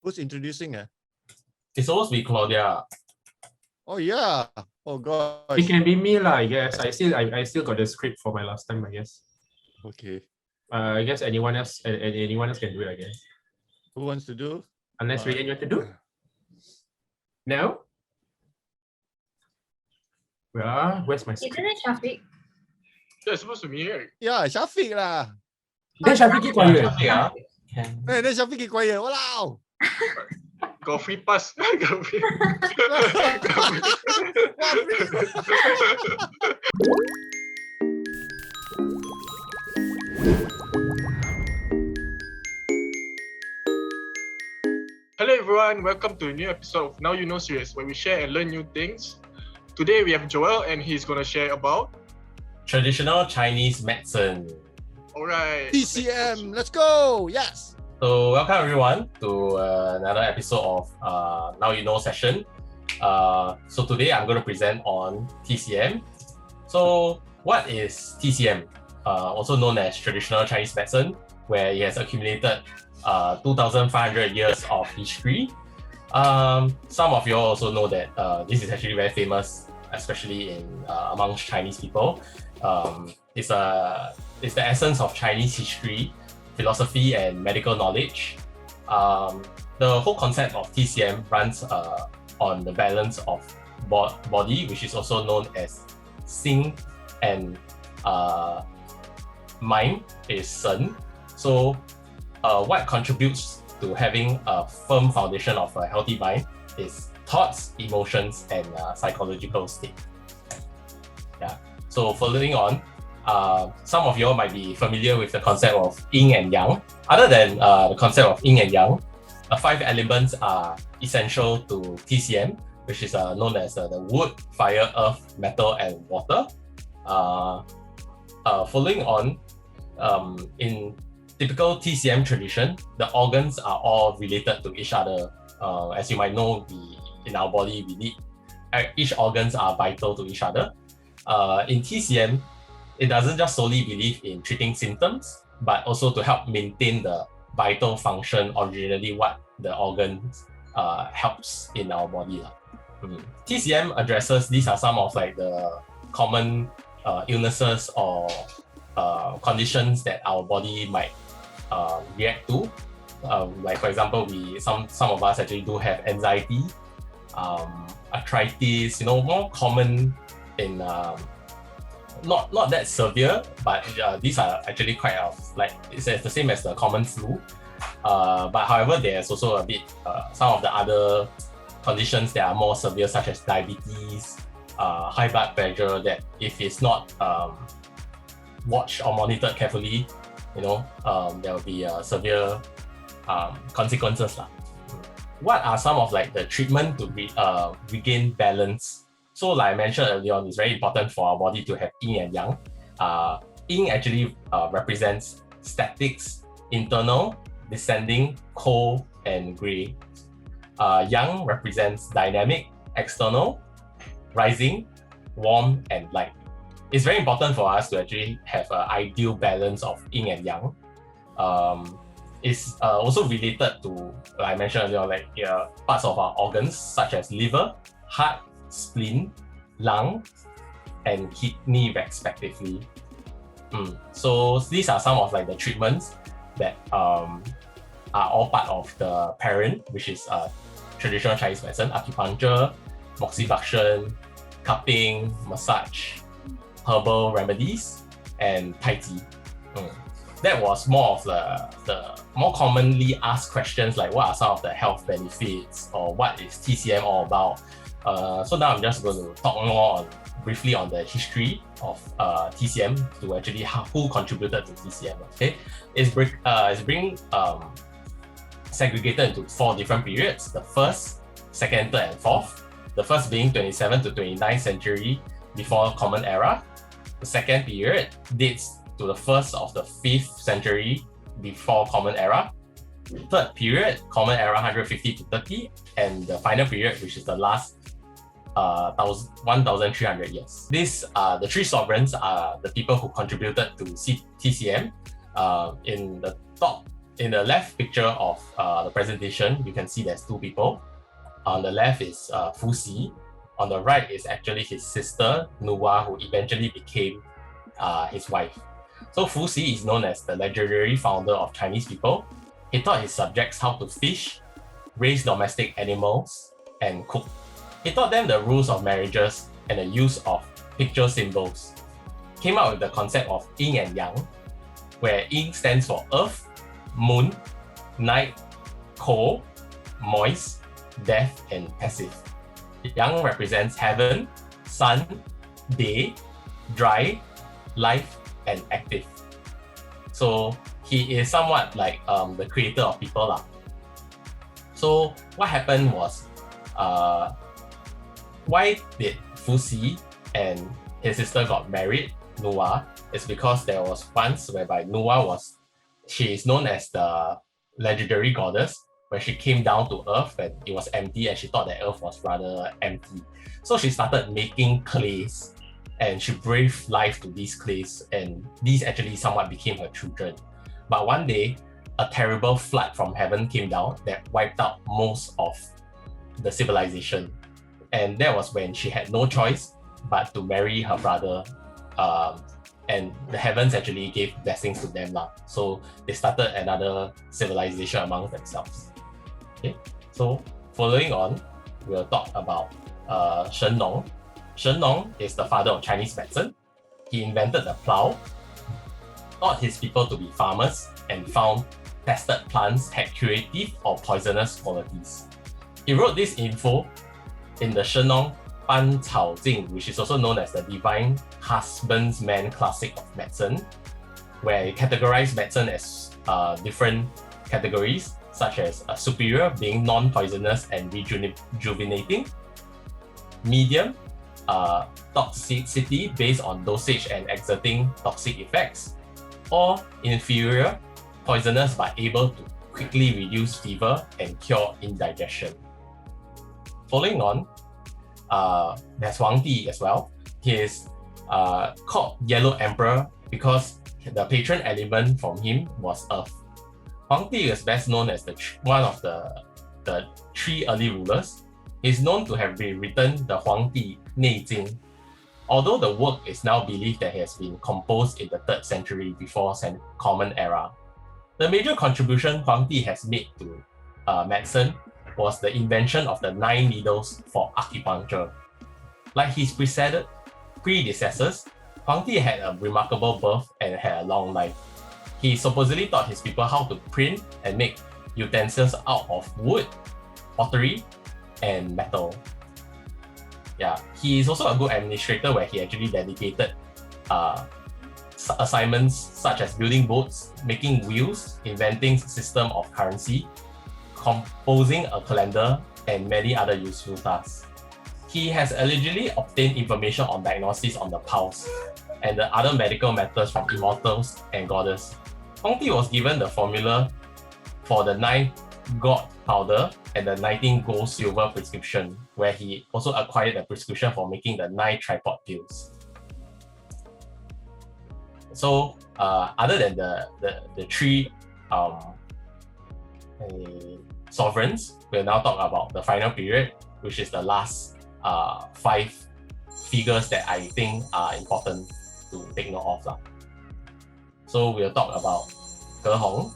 Who's introducing? It's supposed to be Claudia. Oh yeah. Oh gosh. It can be me lah, I guess. I still got the script for my last time, I guess. Okay. I guess anyone else can do it, I guess. Who wants to do? Unless Ryan, you want to do? No? Where's my script? Isn't it Shafiq? Yeah, it's supposed to be here. Yeah, Shafiq lah. Then Shafiq keep quiet. Hey, then Shafiq keep quiet. Walao. Got free pass. Got free. Hello everyone, welcome to a new episode of Now You Know series where we share and learn new things. Today we have Joel and he's gonna share about Traditional Chinese medicine. alright. TCM. Let's go. Yes. So welcome everyone to another episode of Now You Know session. So today I'm going to present on TCM. So what is TCM? Also known as Traditional Chinese medicine, where it has accumulated 2,500 years of history. Some of you also know that this is actually very famous, especially in amongst Chinese people. It's the essence of Chinese history, philosophy, and medical knowledge. The whole concept of TCM runs on the balance of body, which is also known as Xing, and mind is Shen. So what contributes to having a firm foundation of a healthy mind is thoughts, emotions, and psychological state. Yeah. So following on, some of you all might be familiar with the concept of yin and yang. Other than the concept of yin and yang, 5 elements are essential to TCM, which is known as the wood, fire, earth, metal, and water. Following on, in typical TCM tradition, the organs are all related to each other. As you might know, in our body, each organs are vital to each other. In TCM, it doesn't just solely believe in treating symptoms, but also to help maintain the vital function, originally what the organs helps in our body. TCM addresses, these are some of like the common illnesses or conditions that our body might react to. Like for example, some of us actually do have anxiety, arthritis, more common in not that severe, but these are actually quite like it's the same as the common flu. But however, there's also a bit some of the other conditions that are more severe, such as diabetes, high blood pressure, that if it's not watched or monitored carefully, there will be severe consequences. What are some of like the treatment to regain balance? So like I mentioned earlier on, it's very important for our body to have yin and yang. Yin actually represents statics, internal, descending, cold, and gray. Yang represents dynamic, external, rising, warm, and light. It's very important for us to actually have an ideal balance of yin and yang. It's also related to, like I mentioned earlier, like parts of our organs such as liver, heart, spleen, lung, and kidney respectively. So these are some of like the treatments that are all part of the parent, which is traditional Chinese medicine: acupuncture, moxibustion, cupping, massage, herbal remedies, and Tai Chi. That was more of the more commonly asked questions, like what are some of the health benefits, or what is TCM all about. So now I'm just going to talk more briefly on the history of TCM, to actually who contributed to TCM. Okay, it's being segregated into 4 different periods: the first, second, third, and fourth. The first being 27th to 29th century before Common Era. The second period dates to the first of the 5th century before Common Era. Third period, Common Era 150 to 30, and the final period, which is the last 1,300 years. The 3 sovereigns are the people who contributed to TCM. In in the left picture of the presentation, you can see there's two people. On the left is Fu Xi. On the right is actually his sister, Nuwa, who eventually became his wife. So Fu Xi is known as the legendary founder of Chinese people. He taught his subjects how to fish, raise domestic animals, and cook. He taught them the rules of marriages and the use of picture symbols. Came up with the concept of yin and yang, where yin stands for earth, moon, night, cold, moist, death, and passive. Yang represents heaven, sun, day, dry, life, and active. So he is somewhat like the creator of people lah. So what happened was, why did Fu Xi and his sister got married, Nuwa, is because there was once whereby she is known as the legendary goddess, where she came down to earth and it was empty and she thought that earth was rather empty. So she started making clays and she breathed life to these clays, and these actually somewhat became her children. But one day, a terrible flood from heaven came down that wiped out most of the civilization. And that was when she had no choice but to marry her brother. And the heavens actually gave blessings to them lah. So they started another civilization among themselves. Okay, so following on, we'll talk about Shen Nong. Shen Nong is the father of Chinese medicine. He invented the plow, taught his people to be farmers, and found tested plants had curative or poisonous qualities. He wrote this info in the Shen Nong Ban Cao Jing, which is also known as the Divine Husbandman Classic of Medicine, where he categorized medicine as different categories, such as superior being non-poisonous and rejuvenating, medium, toxicity based on dosage and exerting toxic effects, or inferior, poisonous but able to quickly reduce fever and cure indigestion. Following on, there's Huang Di as well. He is called Yellow Emperor because the patron element from him was earth. Huang Di is best known as one of the three early rulers. He's known to have rewritten the Huang Di Nei Jing, although the work is now believed that he has been composed in the 3rd century before Common Era. The major contribution Huang Di has made to medicine was the invention of the 9 needles for acupuncture. Like his predecessors, Huang Di had a remarkable birth and had a long life. He supposedly taught his people how to print and make utensils out of wood, pottery, and metal. Yeah, he is also a good administrator where he actually dedicated assignments such as building boats, making wheels, inventing system of currency, composing a calendar, and many other useful tasks. He has allegedly obtained information on diagnosis on the pulse and the other medical matters from immortals and goddess. Huang Di was given the formula for the 9 gold powder and the 19 gold silver prescription, where he also acquired the prescription for making the 9 tripod pills. So other than the 3 sovereigns, we'll now talk about the final period, which is the last 5 figures that I think are important to take note of. So we'll talk about Ge Hong.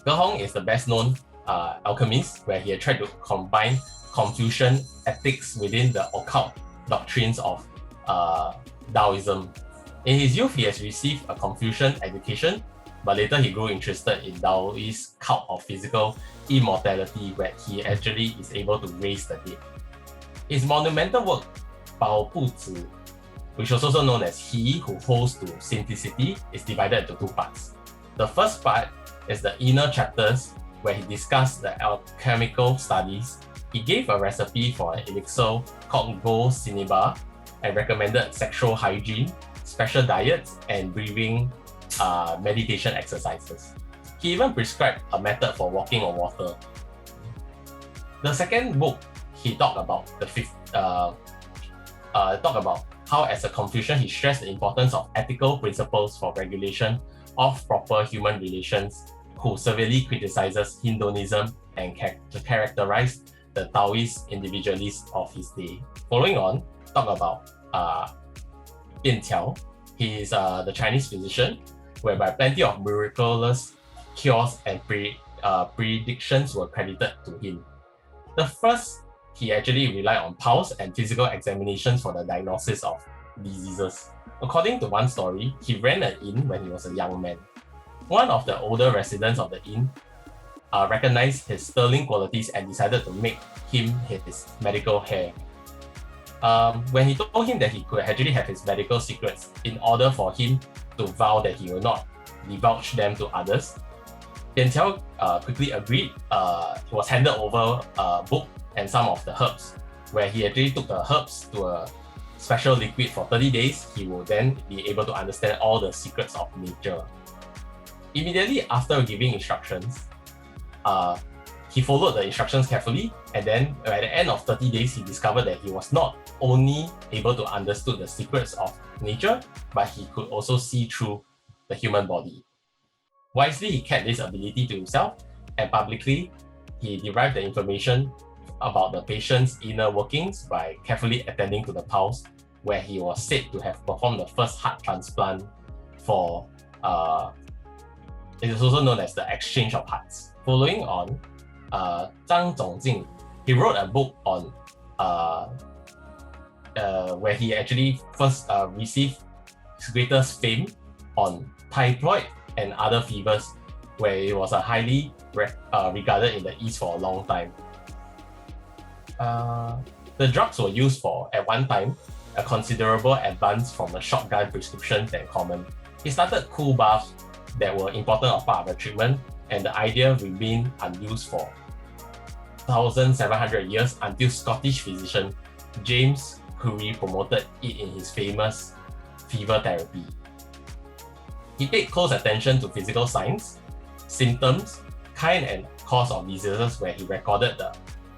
Ge Hong is the best known alchemist, where he had tried to combine Confucian ethics within the occult doctrines of Taoism. In his youth, he has received a Confucian education, but later he grew interested in Taoist cult of physical immortality, where he actually is able to raise the dead. His monumental work, Bao Bu Zi, which is also known as He Who Holds to Simplicity, is divided into 2 parts. The first part is the inner chapters, where he discussed the alchemical studies. He gave a recipe for an elixir called Go Siniba and recommended sexual hygiene, special diets, and breathing meditation exercises. He even prescribed a method for walking on water. The second book, he talked about how as a Confucian he stressed the importance of ethical principles for regulation of proper human relations who severely criticizes Hinduism and characterized the Taoist individualists of his day. Following on, talk about Bian Tiao. He is the Chinese physician, whereby plenty of miraculous cures and predictions were credited to him. The first, he actually relied on pulse and physical examinations for the diagnosis of diseases. According to one story, he ran an inn when he was a young man. One of the older residents of the inn recognized his sterling qualities and decided to make him his medical heir. When he told him that he could actually have his medical secrets in order for him to vow that he will not divulge them to others, Bian Tiao quickly agreed. He was handed over a book and some of the herbs, where he actually took the herbs to a special liquid for 30 days. He will then be able to understand all the secrets of nature. Immediately after giving instructions, he followed the instructions carefully, and then at the end of 30 days, he discovered that he was not only able to understand the secrets of nature, but he could also see through the human body. Wisely, he kept this ability to himself, and publicly, he derived the information about the patient's inner workings by carefully attending to the pulse, where he was said to have performed the first heart transplant for, it is also known as the exchange of hearts. Following on, Zhang Zongjing, he wrote a book on where he actually first received his greatest fame on typhoid and other fevers, where it was a highly regarded in the East for a long time. The drugs were used for, at one time, a considerable advance from the shotgun prescriptions that common. He started cool baths that were important as part of the treatment, and the idea remained unused for 1,700 years until Scottish physician James Curry promoted it in his famous fever therapy. He paid close attention to physical signs, symptoms, kind and cause of diseases, where he recorded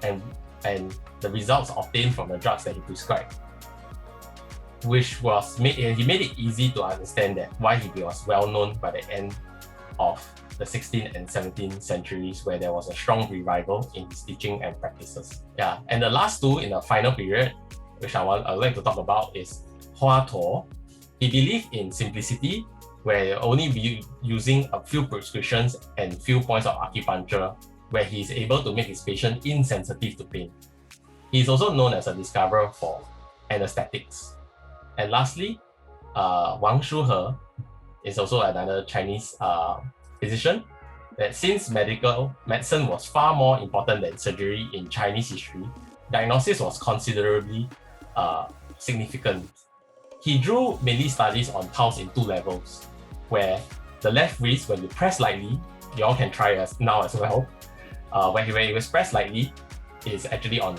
the results obtained from the drugs that he prescribed, which was he made it easy to understand that why he was well known by the end of the 16th and 17th centuries, where there was a strong revival in his teaching and practices. Yeah, and the last two in the final period, which I would like to talk about, is Hua Tuo. He believed in simplicity, where only be using a few prescriptions and few points of acupuncture, where he is able to make his patient insensitive to pain. He is also known as a discoverer for anesthetics. And lastly, Wang Shuhe is also another Chinese physician, that since medicine was far more important than surgery in Chinese history, diagnosis was considerably significant. He drew mainly studies on pulse in two levels, where the left wrist, when you press lightly, you all can try now as well, when you press lightly, is actually on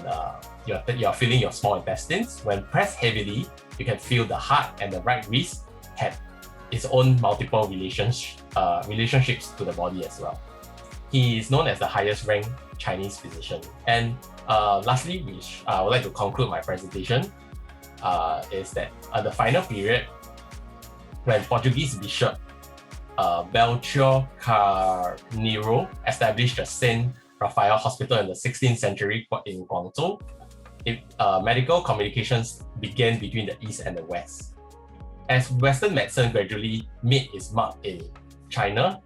you're feeling your small intestines. When pressed heavily, you can feel the heart, and the right wrist had its own multiple relationships to the body as well. He is known as the highest ranked Chinese physician. And lastly, which I would like to conclude my presentation, is that the final period, when Portuguese bishop Belchior Carneiro established the Saint Raphael Hospital in the 16th century in Guangzhou, medical communications began between the East and the West. As Western medicine gradually made its mark in China,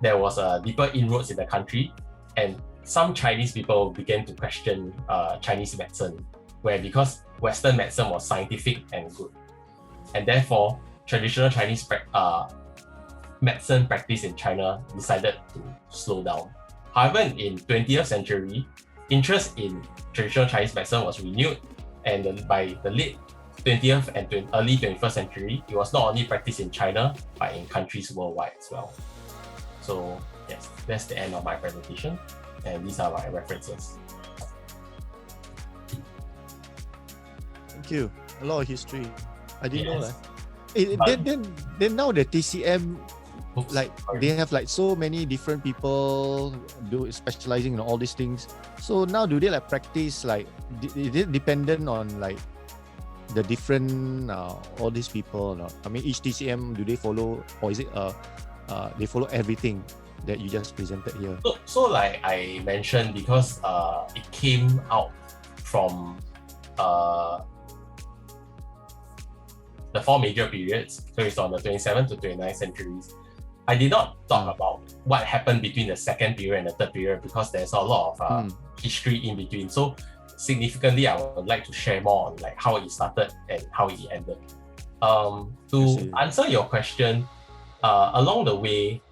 there was a deeper inroads in the country, and some Chinese people began to question Chinese medicine, because Western medicine was scientific and good, and therefore traditional Chinese medicine practice in China decided to slow down. However, in 20th century, interest in traditional Chinese medicine was renewed, and by the late 20th and early 21st century, it was not only practiced in China, but in countries worldwide as well. So yes, that's the end of my presentation, and these are my references. Thank you. A lot of history. I didn't know Yes. that. Then now the TCM, Oops, like sorry. they have like so many different people specializing in all these things. So now do they like practice like is it dependent on like the different all these people? I mean, each TCM, do they follow, or is it they follow everything? that you just presented here? So like I mentioned, because it came out from the 4 major periods, so it's on the 27th to 29th centuries. I did not talk about what happened between the second period and the third period because there's a lot of history in between. So significantly, I would like to share more on like how it started and how it ended. To answer your question, along the way,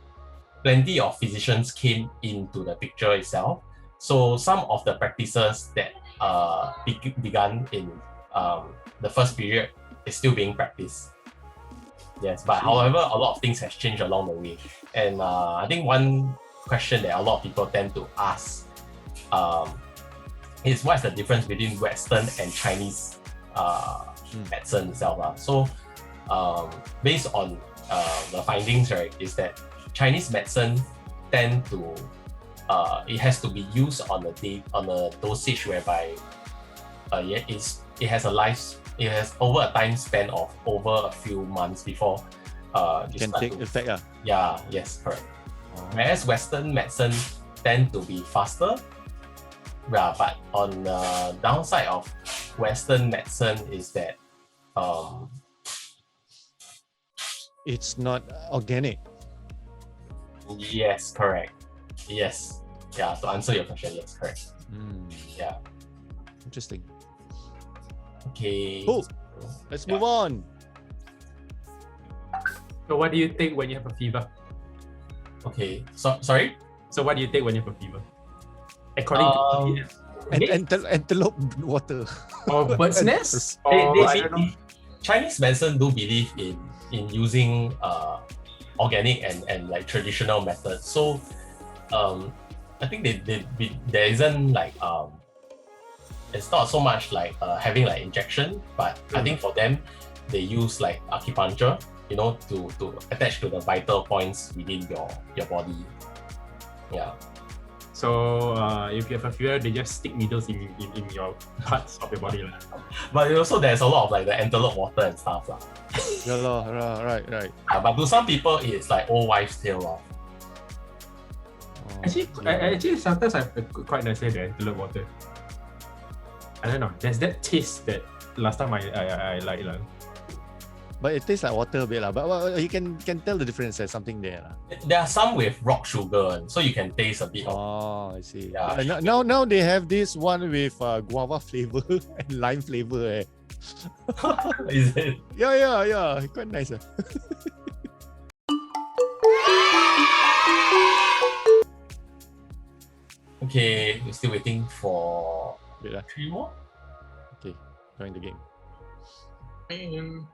plenty of physicians came into the picture itself. So some of the practices that began in the first period is still being practiced. Yes, but however, a lot of things has changed along the way. And I think one question that a lot of people tend to ask is what's the difference between Western and Chinese medicine itself. So based on the findings, right, is that Chinese medicine tend to it has to be used on a dosage whereby it has over a time span of over a few months before you can take effect. Yeah, yes, correct. Whereas Western medicine tend to be faster. Yeah, but on the downside of Western medicine is that it's not organic. Yes, correct. Yes. Yeah, to answer your question, yes, correct. Yeah. Interesting. Okay. Cool. Let's move on. So what do you take when you have a fever? Okay. So sorry? So what do you take when you have a fever? According to Antelope water. or bird's nest? They, Or I don't know. Chinese medicine do believe in using organic and like traditional methods. So I think there isn't like it's not so much like having like injection, but I think for them they use like acupuncture, you know, to attach to the vital points within your body. Yeah. So if you have a fever, they just stick needles in your parts of your body. But also there's a lot of like the antelope water and stuff. Right. But to some people it's like old wives' tale. Actually, sometimes I quite nicely the antelope water. I don't know. There's that taste that last time I like. But it tastes like water a bit. But you can tell the difference. There's something there. There are some with rock sugar, so you can taste a bit of. Oh, I see. Yeah. Now they have this one with guava flavor and lime flavor. Is it? Yeah. Quite nice. Okay, we're still waiting for 3 more. Okay, join the game. And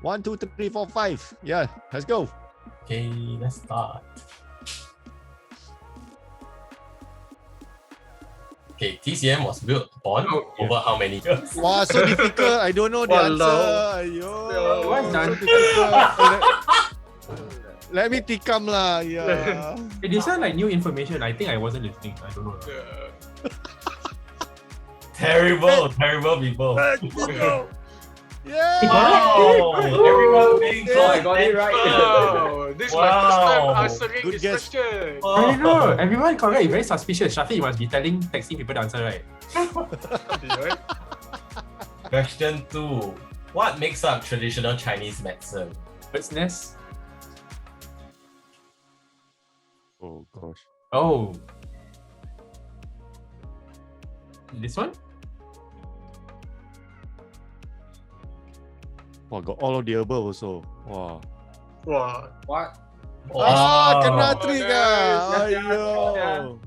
1, 2, 3, 4, 5. Yeah, let's go. Okay, let's start. Okay, TCM was built upon over how many years? Wow, so difficult. I don't know the answer. Aiyo. What's the difficult. Let me tikam lah. Yeah. Hey, this one like new information. I think I wasn't listening. I don't know. Terrible people. Yeah. Wow, everyone being close. I got it right. wow, this is my first time Wow. answering Good this guess. question. I don't know. Everyone correct. Very suspicious. Shafiq, you must be texting people the answer, right? Question 2. What makes up traditional Chinese medicine? Bird's nest. Oh gosh. Oh. This one? Wow, got all of the above also. Wow. Wow. What? Kena trick nice. Aiyo.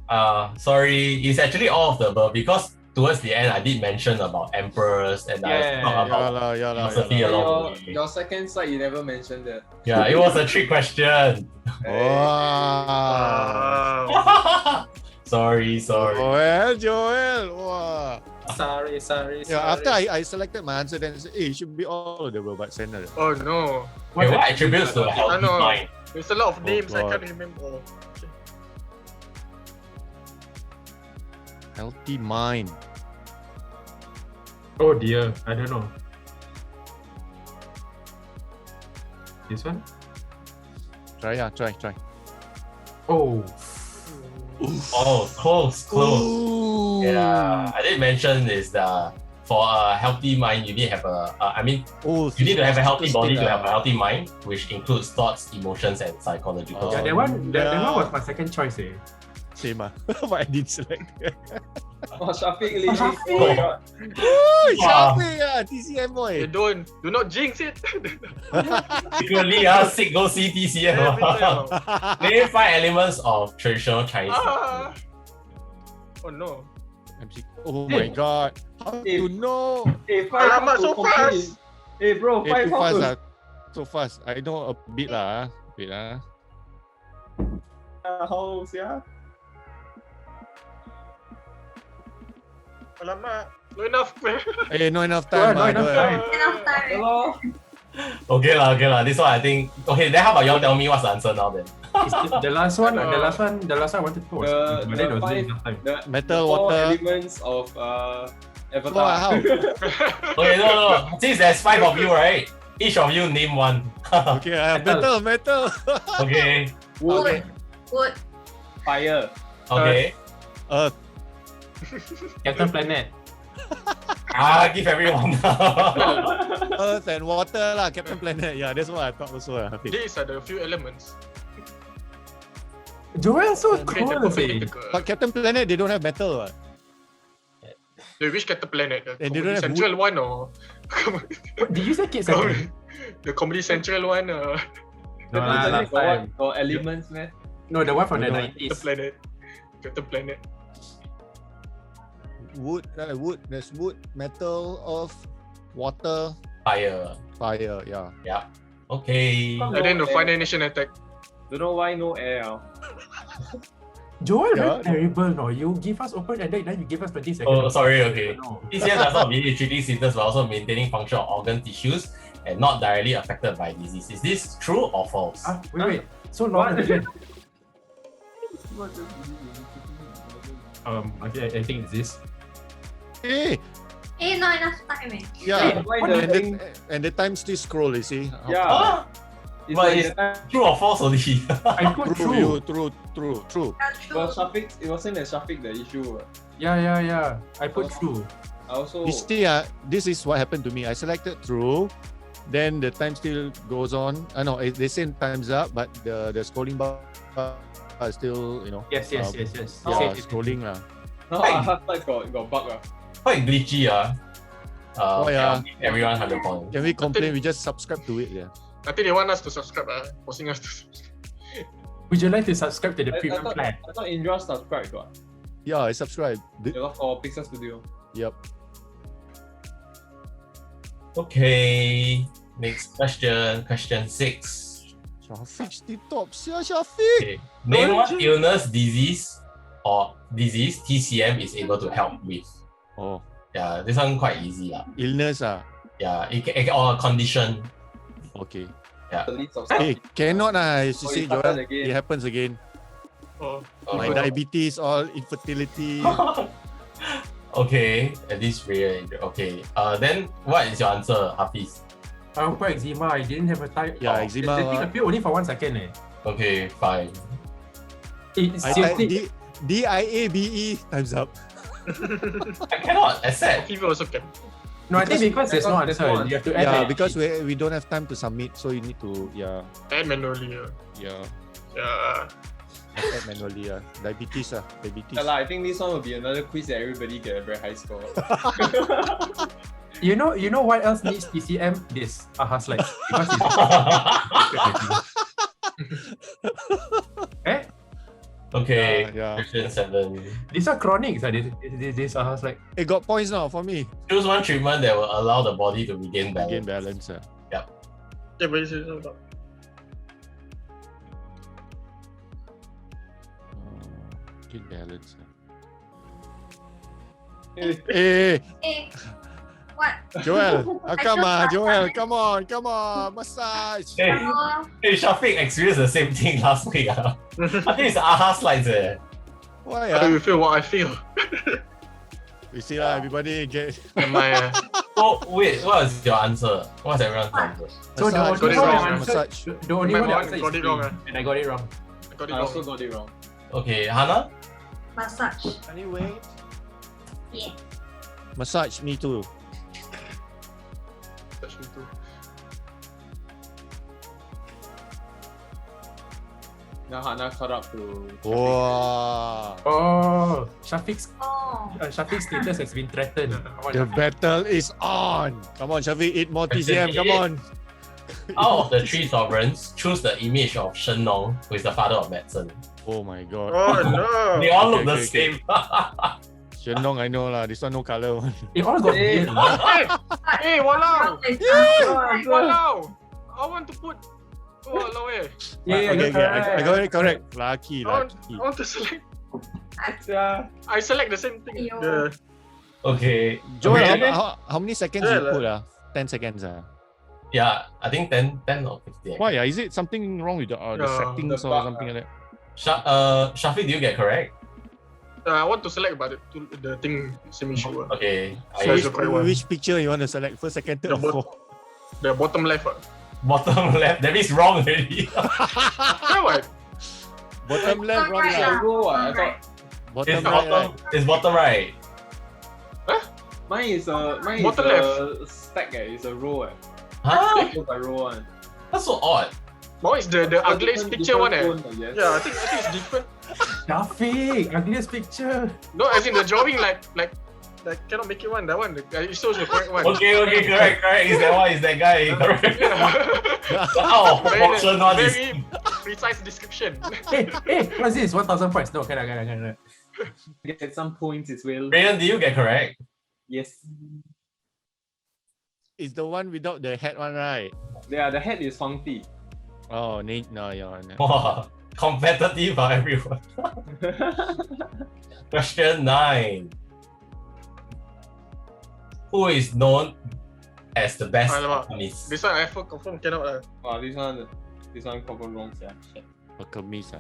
Sorry, it's actually all of the above because towards the end I did mention about emperors and I talked about philosophy along the way. Your second slide, you never mentioned that. Yeah, it was a trick question. Wow. Sorry. Joel. Wow. Sorry. Yeah, after I selected my answer, then I said, it should be all of the above, but send her. Oh no. Okay, what attributes to a healthy I know. mind? There's a lot of names I God. can't remember. Okay. Healthy mind. Oh dear. I don't know. This one? Try. Oh. Oh, close. Ooh. Yeah, I did mention is that for a healthy mind, you need to have you need to have a healthy body to have a healthy mind, which includes thoughts, emotions, and psychological. Yeah, that one was my second choice. Same but I didn't select. Oh, Shafiq Lee. Shafiq. Oh my god. Ooh, Wow. Shafiq, TCM You boy. do not jinx it. Secretly, sick go see TCM. Every time. Name 5 elements of traditional Chinese. Ah. Oh no. Oh my god. How to know? Hey, Alamak, so complete. fast. Hey bro, Eh, too how fast to- lah. So fast. I know a bit lah. Wait lah. How yeah? Alamak. No enough. Eh, not enough time. Not enough time. Enough time. Hello. Okay lah. This one I think. Okay, then how about y'all tell me what's the answer now then? The last one I wanted to was The- but then the it was five- enough time. The Metal, four water. elements of Avatar. What, how? Okay, no. Since there's 5 of you, right? Each of you name one. Okay, metal. Okay. Wood, Okay. Wood. fire, Okay. Earth. Captain Planet. Give everyone. Earth and water lah. Captain Planet. Yeah, that's what I thought also lah. These are the few elements. Joel so Create the cool. perfect eh. mythical. But Captain Planet, they don't have metal. What? Which Captain Planet? The And they Comedy don't have Central one or What, did you say Kids the Comedy Central one? No, Captain last Planet got time. what? Got elements, man. No, the one from the No, Captain 90s. Planet. Captain Planet. Wood. There's wood, metal, earth, water, Fire. fire. Yeah. Yeah. Okay. Come And then the air. Final Nation attack. Don't know why no air. Joel, Yeah. very terrible. No, you give us open-ended, then you give us 20 seconds. Oh, sorry. Okay. No. TCM does not mean treating symptoms but also maintaining function of organ tissues and not directly affected by disease. Is this true or false? Wait. So long again. I think it's this. Hey, Eh, not enough time eh. yeah. Why What the And thing? the time still scroll, you see? Yeah. Huh? It's But like it's the time true or false only? I put True, true. true. Yeah, true. well, Shafiq, it wasn't a Shafiq the issue. Yeah. I put true. I also You see, this is what happened to me. I selected true, then the time still goes on. No, they say time's up, but the scrolling bar is still, Yes. yeah, Same. scrolling lah. no, half-life got bug. Quite glitchy. Oh, yeah. Give everyone 100 points. Can we complain? We just subscribe to it, yeah. I think they want us to subscribe. Forcing us to subscribe. Would you like to subscribe to the I premium plan? thought Indra subscribed. What? Yeah, I subscribe. For PixelStudio. Yep. Okay. Next question. Question 6. Shafiq still top. Yeah, Shafiq. Okay. Name what illness, disease TCM is able to help with. Oh, Yeah, this one quite easy. illness Yeah, or a condition. Okay. The list of Hey, stuff. cannot you Oh, see, it started Joel. again. It happens again. Oh, My Oh. diabetes, all infertility. Okay, at least really. Okay. Then what is your answer, Hafiz? I put eczema. I didn't have a time. Yeah, The thing eczema. appeared only for 1 second. Okay, fine. It's I seriously. DIABE times up. I cannot accept. fever also can. No, I think because there's no there's no answer. You have to add. Yeah, the- because we don't have time to submit, so you need to And manually. yeah Yeah. add manually diabetes. Yeah, lah, I think this one will be another quiz that everybody get a very high score. You know what else needs TCM? This slide. Because it's Okay, Yeah. question 7. these are chronics. This slide. It got points now for me. Choose one treatment that will allow the body to regain balance. Again balance. Yeah, but it's about Again balance. Eh, Hey, Eh, what? Joel, how come just Joel, started. come on, massage. Hey, Oh, hey, Shafiq experienced the same thing last week. I think it's AHA slides. Why how do you feel what I feel? We see everybody get Am I? So wait, what is your answer? What's everyone's answer? So the Got only it one wrong, I answered, massage. the only My one I one answered got is it wrong, B, and I got it wrong. got it I also wrong. got it wrong. Okay, Hannah? Massage. Anyway, Yeah. massage me too. Touch me too. Now Hannah caught up to. Wow. Oh, Shafiq's Oh. Shafiq's status has been threatened. Come on, The Shafiq. battle is on. Come on, Shafiq, eat more TCM. Come on. Out of the three sovereigns, choose the image of Shen Nong, who is the father of medicine. Oh my god. Oh no! They all Okay, look the okay, same. Shen Nong, I know lah. This one no color one. They all got Hey. beard, man. Hey, walao! It's Hey, walao! I want to put. Oh, walao eh. Yeah, Okay, you're I got it correct. Lucky, I lucky. want to select. Yeah. I select the same thing. Yo. The Okay. Joel, okay. how many seconds Yeah, you lah. put? 10 seconds. Yeah, I think 10 or 15. Why? Is it something wrong with the Yeah, settings the or bug, something like that? Shafiq, do you get correct? I want to select about the thing same issue. Okay. So I it's the correct one. Which picture you want to select? First, second, third, The or bot- fourth? The bottom left. bottom left. That means wrong already. Yeah, what? Bottom left, wrong Right, right. yeah. row, I Right. thought Bottom It's right, bottom. right. It's bottom right. mine is Bottom a stack. It's a row. Huh? Row by row one. That's so odd. No, it's the ugliest picture one. Yeah, I think it's different. Shafiq, ugliest picture. No, as in the drawing like cannot make it one. That one, it shows the correct one. Okay, correct. Is that one? Is that guy? Correct. Yeah. Out of proportion, all this. Very precise description. Hey, what's this? 1,000 points. No, cannot. Get some points as well. Rayan, do you get correct? Yes. It's the one without the hat one, right? Yeah, the head is funky. Oh, no, yeah. No. Wow, competitive for everyone. Question 9. Who is known as the best Alamak. alchemist? This one I confirm cannot lah. Wow, this one confirm wrong. Yeah. Shit. Alchemist.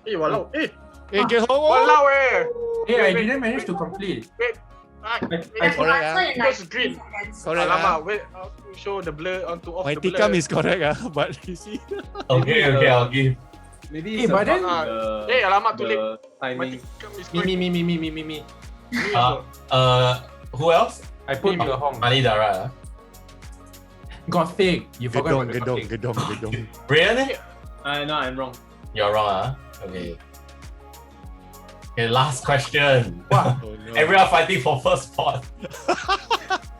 Eh, walau. Eh, Get home. walau eh. Hey, I Wait, didn't manage to complete. Ah, I- wait, You have to correct, answer in like That's green. 3 seconds. Correct. Alamak, wait, I'll show the blur onto off My the blur. tikam is correct, but you see. Okay, I'll give. Maybe Hey, it's but then- about Eh, alamak, too late. the My timing. tikam is Me. correct. Me Uh, also. Who else? I put you a home. Manidara. Gothic. You forgot about the Gedong. Gothic. Rayan, No, I'm wrong. you're wrong, Okay. Okay, last question. Wow. Oh, no. Everyone fighting for first spot.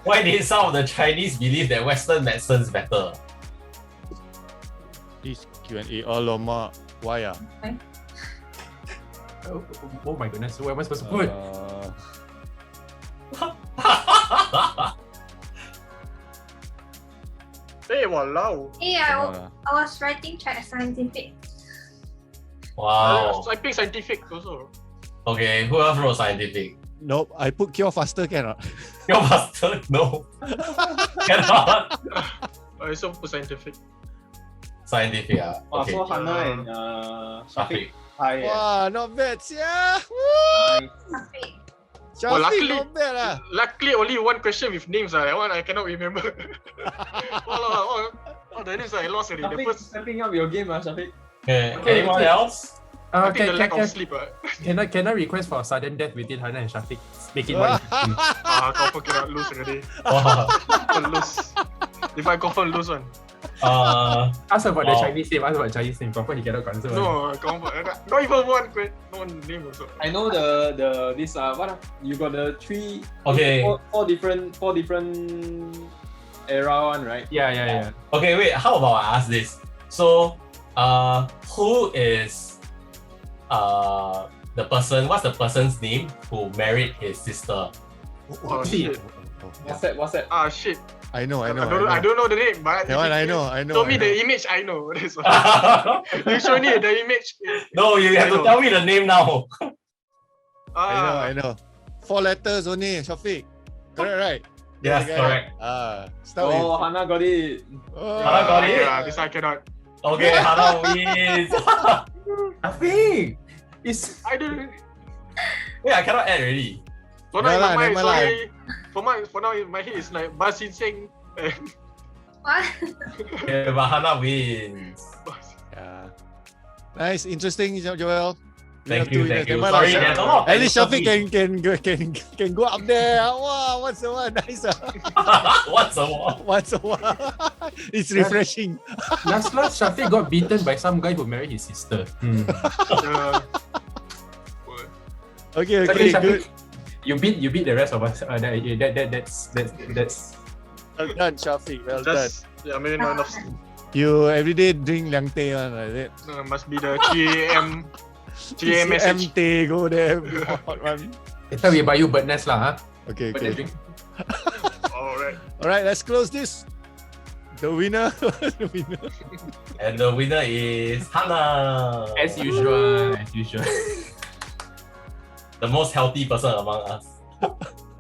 Why did some of the Chinese believe that Western medicine is better? This Q&A. Alamak. Why? Oh my goodness. Where am I supposed to put? Eh, walau. Hey, I was writing scientific. Wow. I pick scientific also. Okay, who else wrote scientific? Nope. I put cure faster, cannot. Your master? No. Cannot. I also put scientific. Scientific, Wow, okay. so Hannah and Shafiq. high. Wow, not bad, yeah. Nice. Topic. Shafiq, luckily- not bad lah. Luckily, only one question with names. That one I cannot remember. all the names I lost already. The Shafiq, first, stepping up your game, Shafiq. Okay, Okay, anyone okay. else? I think the lack Can of sleep. can I request for a sudden death between Hannah and Shafiq? Make it more interesting. Confirm cannot lose already. Wow. Confirm lose. If I confirm lose one. Ask about the Wow. Chinese name. Ask about Chinese name. Confirm he cannot answer. No, confirm. Not even one name also. I know the this you got the three Okay. four different era one, right? Yeah. Okay, wait, how about I ask this? So, who is what's the person's name who married his sister? Oh shit. What's that? Ah shit. I know. I don't know the name, but That one I know. Show me the image. I know. That's all. You show me the image. No, you have to tell me the name now. I know. 4 letters only, Shafiq. Correct, right? Yes, Okay. correct. Start Oh, with. Hannah got it. Hannah got it. Yeah, this I cannot. Okay, Hannah wins. Shafiq! It's I don't. Wait, I cannot add already. For now, No lah, in my mind, never lah. sorry. For now, in my head, it's like Basin Singh. What? Okay, but Hannah wins. Yeah. Nice, interesting, Joel. Thank you. Never mind, Sorry, there's a lot of at least Shafiq technical can go up there. Wow, once a while, nice. Once a while. Once a while, it's refreshing. Last Shafiq got beaten by some guy who married his sister. Okay, Shafiq, good. You beat the rest of us. That's Well done, Shafiq. Well done. Just, yeah, maybe not enough. You everyday drink liang teh one, is it? Must be the 3 a.m. 3 a.m. message. teh, go there. Hot one. later we buy you bird nest lah. Okay, Bird nest okay. drink. Alright, let's close this. The winner. And the winner is Hannah. As usual. The most healthy person among us.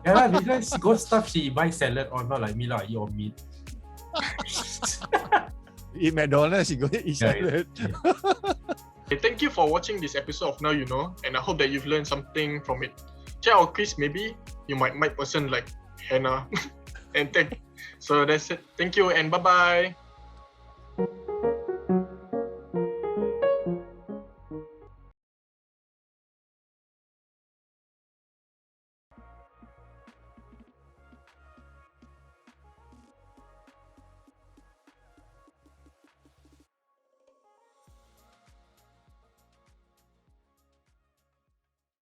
Yeah lah, because ghost stuff she buy salad or not like me lah, eat or meat. Eat McDonald's, you go eat Yeah, salad. Okay, thank you for watching this episode of Now You Know, and I hope that you've learned something from it. Check our quiz, maybe you might person like Hannah. So that's it. Thank you and bye bye.